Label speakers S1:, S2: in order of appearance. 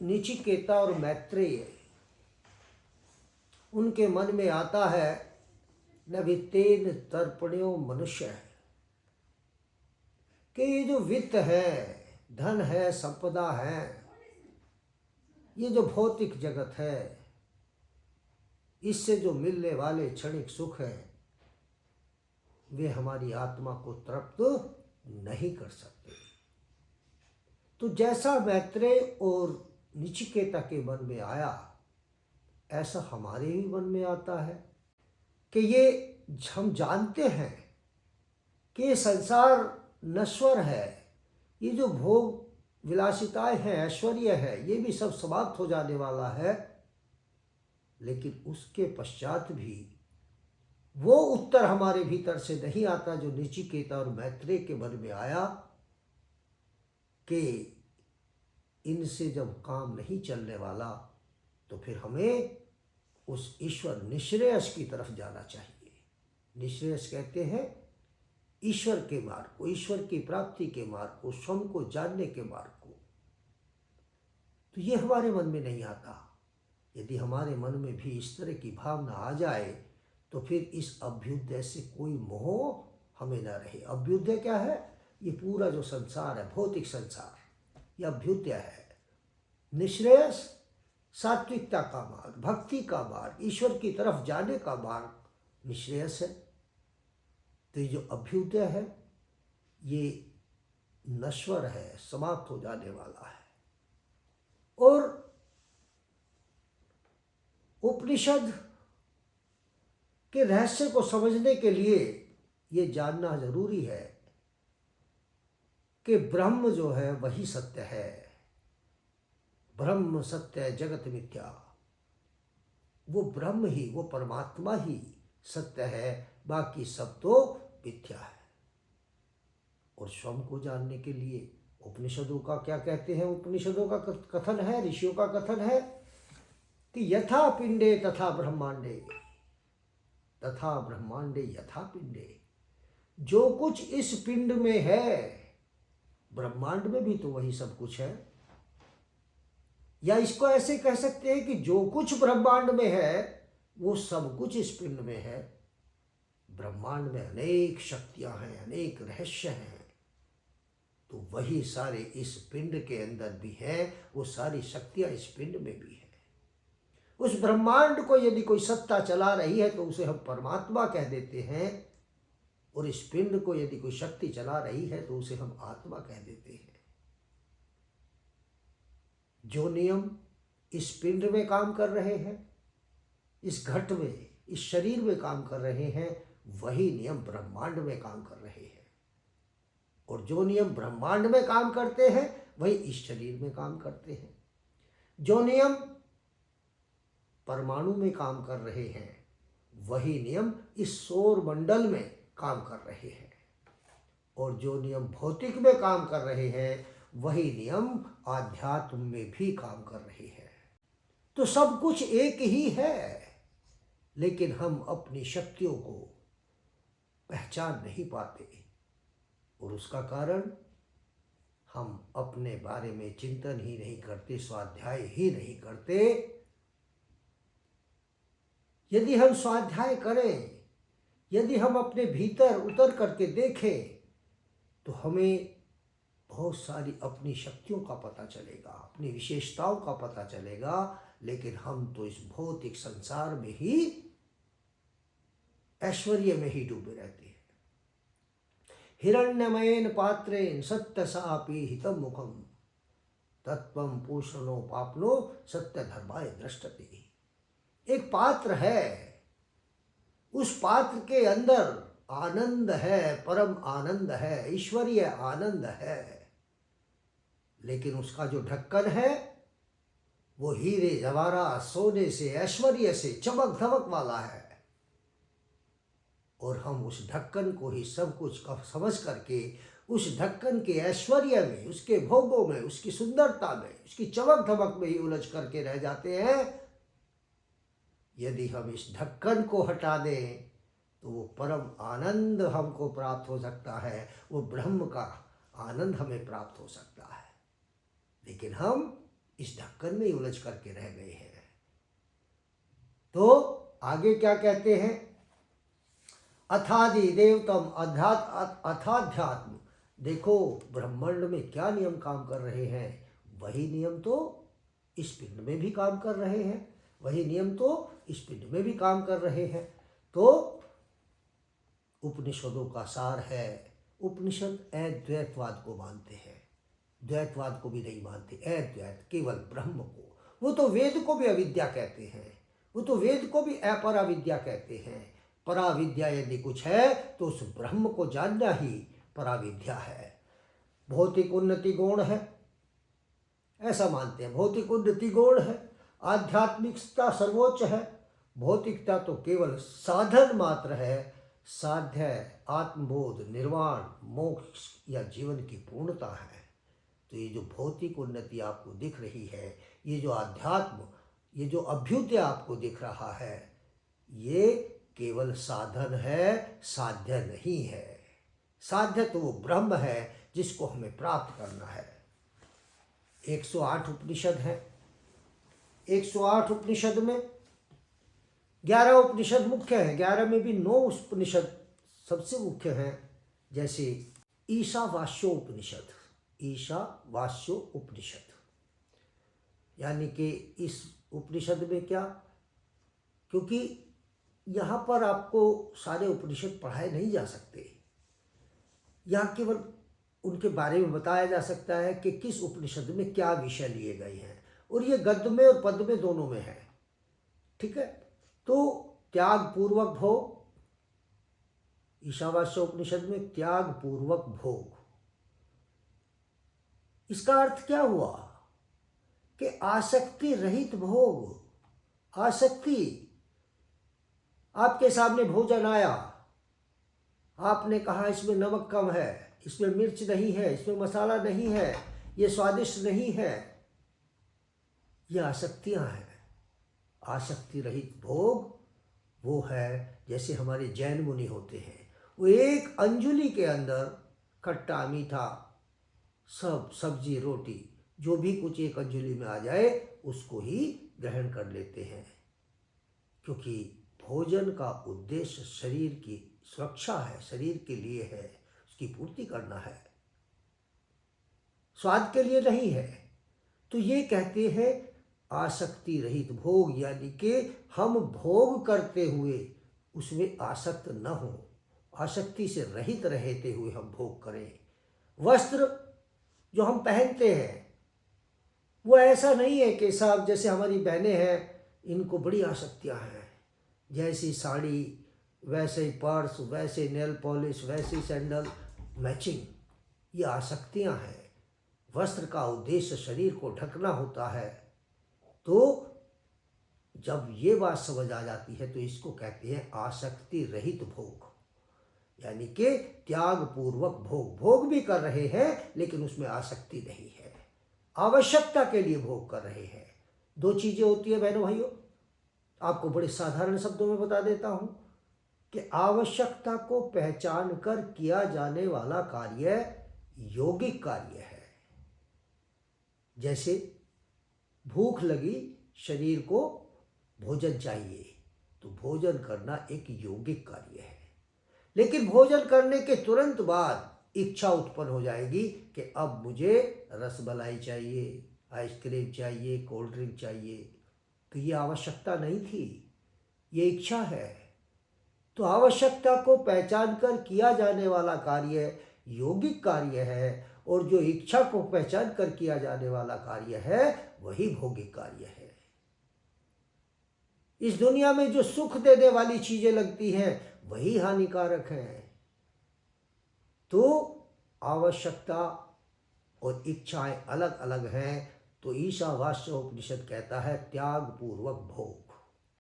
S1: नचिकेता और मैत्रेय, उनके मन में आता है न वित्तेन तर्पण्यो मनुष्य है, कि ये जो वित्त है, धन है, संपदा है, ये जो भौतिक जगत है, इससे जो मिलने वाले क्षणिक सुख है, वे हमारी आत्मा को तृप्त नहीं कर सकते। तो जैसा मैत्रेय और नचिकेता के मन में आया, ऐसा हमारे भी मन में आता है कि ये हम जानते हैं कि ये संसार नश्वर है, ये जो भोग विलासिताएं हैं, ऐश्वर्य है, ये भी सब समाप्त हो जाने वाला है। लेकिन उसके पश्चात भी वो उत्तर हमारे भीतर से नहीं आता जो नचिकेता और मैत्रेय के मन में आया कि इनसे जब काम नहीं चलने वाला तो फिर हमें उस ईश्वर निश्रेयस की तरफ जाना चाहिए। निश्रेयस कहते हैं ईश्वर के मार्ग को, ईश्वर की प्राप्ति के मार्ग को, स्वयं को जानने के मार्ग को। तो ये हमारे मन में नहीं आता। यदि हमारे मन में भी इस तरह की भावना आ जाए तो फिर इस अभ्युदय से कोई मोह हमें न रहे। अभ्युदय क्या है? ये पूरा जो संसार है, भौतिक संसार, यह अभ्युदय है। निश्रेयस सात्विकता का मार्ग, भक्ति का मार्ग, ईश्वर की तरफ जाने का मार्ग निश्रेयस है। तो ये जो अभ्युदय है ये नश्वर है, समाप्त हो जाने वाला है। और उपनिषद के रहस्य को समझने के लिए ये जानना जरूरी है कि ब्रह्म जो है वही सत्य है। ब्रह्म सत्य जगत मिथ्या। वो ब्रह्म ही, वो परमात्मा ही सत्य है, बाकी सब तो मिथ्या है। और स्वयं को जानने के लिए उपनिषदों का क्या कहते हैं? उपनिषदों का कथन है, ऋषियों का कथन है कि यथा पिंडे तथा ब्रह्मांडे, तथा ब्रह्मांडे यथा पिंडे। जो कुछ इस पिंड में है, ब्रह्मांड में भी तो वही सब कुछ है। या इसको ऐसे कह सकते हैं कि जो कुछ ब्रह्मांड में है वो सब कुछ इस पिंड में है। ब्रह्मांड में अनेक शक्तियां हैं, अनेक रहस्य हैं, तो वही सारे इस पिंड के अंदर भी हैं। वो सारी शक्तियां इस पिंड में भी है। उस ब्रह्मांड को यदि कोई सत्ता चला रही है तो उसे हम परमात्मा कह देते हैं, और इस पिंड को यदि कोई शक्ति चला रही है तो उसे हम आत्मा कह देते हैं। जो नियम इस पिंड में काम कर रहे हैं, इस घट में, इस शरीर में काम कर रहे हैं, वही नियम ब्रह्मांड में काम कर रहे हैं। और जो नियम ब्रह्मांड में काम करते हैं वही इस शरीर में काम करते हैं। जो नियम परमाणु में काम कर रहे हैं वही नियम इस सौर मंडल में काम कर रहे हैं। और जो नियम भौतिक में काम कर रहे हैं वही नियम आध्यात्म में भी काम कर रहे हैं। तो सब कुछ एक ही है, लेकिन हम अपनी शक्तियों को पहचान नहीं पाते। और उसका कारण हम अपने बारे में चिंतन ही नहीं करते, स्वाध्याय ही नहीं करते। यदि हम स्वाध्याय करें, यदि हम अपने भीतर उतर करके देखें, तो हमें बहुत सारी अपनी शक्तियों का पता चलेगा, अपनी विशेषताओं का पता चलेगा। लेकिन हम तो इस भौतिक संसार में ही, ऐश्वर्य में ही डूबे रहते हैं। हिरण्यमयेन पात्रेण सत्यसापि हितं मुखम तत्वं पूषणो पाप्नो सत्य धर्माय दृष्टते। एक पात्र है, उस पात्र के अंदर आनंद है, परम आनंद है, ईश्वरीय आनंद है। लेकिन उसका जो ढक्कन है वो हीरे जवाहरात सोने से, ऐश्वर्य से, चमक धमक वाला है। और हम उस ढक्कन को ही सब कुछ समझ करके उस ढक्कन के ऐश्वर्य में, उसके भोगों में, उसकी सुंदरता में, उसकी चमक धमक में ही उलझ करके रह जाते हैं। यदि हम इस ढक्कन को हटा दें तो वो परम आनंद हमको प्राप्त हो सकता है, वो ब्रह्म का आनंद हमें प्राप्त हो सकता है। लेकिन हम इस ढक्कन में ही उलझ करके रह गए हैं। तो आगे क्या कहते हैं, अथादि देवतम अथाध्यात्म। देखो ब्रह्मांड में क्या नियम काम कर रहे हैं, वही नियम तो इस पिंड में भी काम कर रहे हैं, वही नियम तो इस पिंड में भी काम कर रहे हैं। तो उपनिषदों का सार है, उपनिषद अद्वैतवाद को मानते हैं, द्वैतवाद को भी नहीं मानते, अद्वैत केवल ब्रह्म को। वो तो वेद को भी अविद्या कहते हैं, वो तो वेद को भी अपराविद्या कहते हैं। पराविद्या यदि कुछ है तो उस ब्रह्म को जानना ही पराविद्या है। भौतिक उन्नति गौण है, ऐसा मानते हैं, भौतिक उन्नति गौण है, आध्यात्मिकता सर्वोच्च है, भौतिकता तो केवल साधन मात्र है, साध्य आत्मबोध निर्वाण मोक्ष या जीवन की पूर्णता है। तो ये जो भौतिक उन्नति आपको दिख रही है, ये जो आध्यात्म, ये जो अभ्युदय आपको दिख रहा है, ये केवल साधन है, साध्य नहीं है। साध्य तो वो ब्रह्म है जिसको हमें प्राप्त करना है। 108 उपनिषद है, 108 उपनिषद में 11 उपनिषद मुख्य हैं, 11 में भी 9 उपनिषद सबसे मुख्य हैं। जैसे ईशावास्योपनिषद, ईशावास्योपनिषद यानी कि इस उपनिषद में क्या, क्योंकि यहाँ पर आपको सारे उपनिषद पढ़ाए नहीं जा सकते, यहाँ केवल उनके बारे में बताया जा सकता है कि किस उपनिषद में क्या विषय लिए गए हैं, और ये गद्य में और पद्य में दोनों में है। ठीक है, तो त्याग पूर्वक भोग, ईशावास्य उपनिषद में त्याग पूर्वक भोग, इसका अर्थ क्या हुआ कि आसक्ति रहित भोग। आसक्ति, आपके सामने भोजन आया, आपने कहा इसमें नमक कम है, इसमें मिर्च नहीं है, इसमें मसाला नहीं है, ये स्वादिष्ट नहीं है, ये आसक्तियां हैं। आसक्ति रहित भोग वो है जैसे हमारे जैन मुनि होते हैं, वो एक अंजुलि के अंदर खट्टा मीठा सब सब्जी रोटी जो भी कुछ एक अंजुलि में आ जाए उसको ही ग्रहण कर लेते हैं, क्योंकि भोजन का उद्देश्य शरीर की सुरक्षा है, शरीर के लिए है, उसकी पूर्ति करना है, स्वाद के लिए नहीं है। तो ये कहते हैं आसक्ति रहित भोग, यानी कि हम भोग करते हुए उसमें आसक्त न हो, आसक्ति से रहित रहते हुए हम भोग करें। वस्त्र जो हम पहनते हैं वो ऐसा नहीं है कि साहब जैसे हमारी बहनें हैं इनको बड़ी आसक्तियां हैं, जैसी साड़ी वैसे ही पर्स, वैसे नेल पॉलिश, वैसे ही सैंडल, मैचिंग, ये आसक्तियां हैं। वस्त्र का उद्देश्य शरीर को ढकना होता है। तो जब ये बात समझ आ जाती है तो इसको कहते हैं आसक्ति रहित भोग, यानी कि त्याग पूर्वक भोग। भोग भी कर रहे हैं लेकिन उसमें आसक्ति नहीं है, आवश्यकता के लिए भोग कर रहे हैं। दो चीजें होती है बहनों भाइयों, आपको बड़े साधारण शब्दों में बता देता हूं कि आवश्यकता को पहचान कर किया जाने वाला कार्य यौगिक कार्य है। जैसे भूख लगी, शरीर को भोजन चाहिए, तो भोजन करना एक यौगिक कार्य है। लेकिन भोजन करने के तुरंत बाद इच्छा उत्पन्न हो जाएगी कि अब मुझे रसमलाई चाहिए, आइसक्रीम चाहिए, कोल्ड ड्रिंक चाहिए। तो ये आवश्यकता नहीं थी, ये इच्छा है। तो आवश्यकता को पहचान कर किया जाने वाला कार्य यौगिक कार्य है, और जो इच्छा को पहचान कर किया जाने वाला कार्य है वही भौगिक कार्य है। इस दुनिया में जो सुख देने वाली चीजें लगती हैं वही हानिकारक हैं। तो आवश्यकता और इच्छाएं अलग अलग हैं। तो ईशावास्य उपनिषद कहता है त्याग पूर्वक भोग।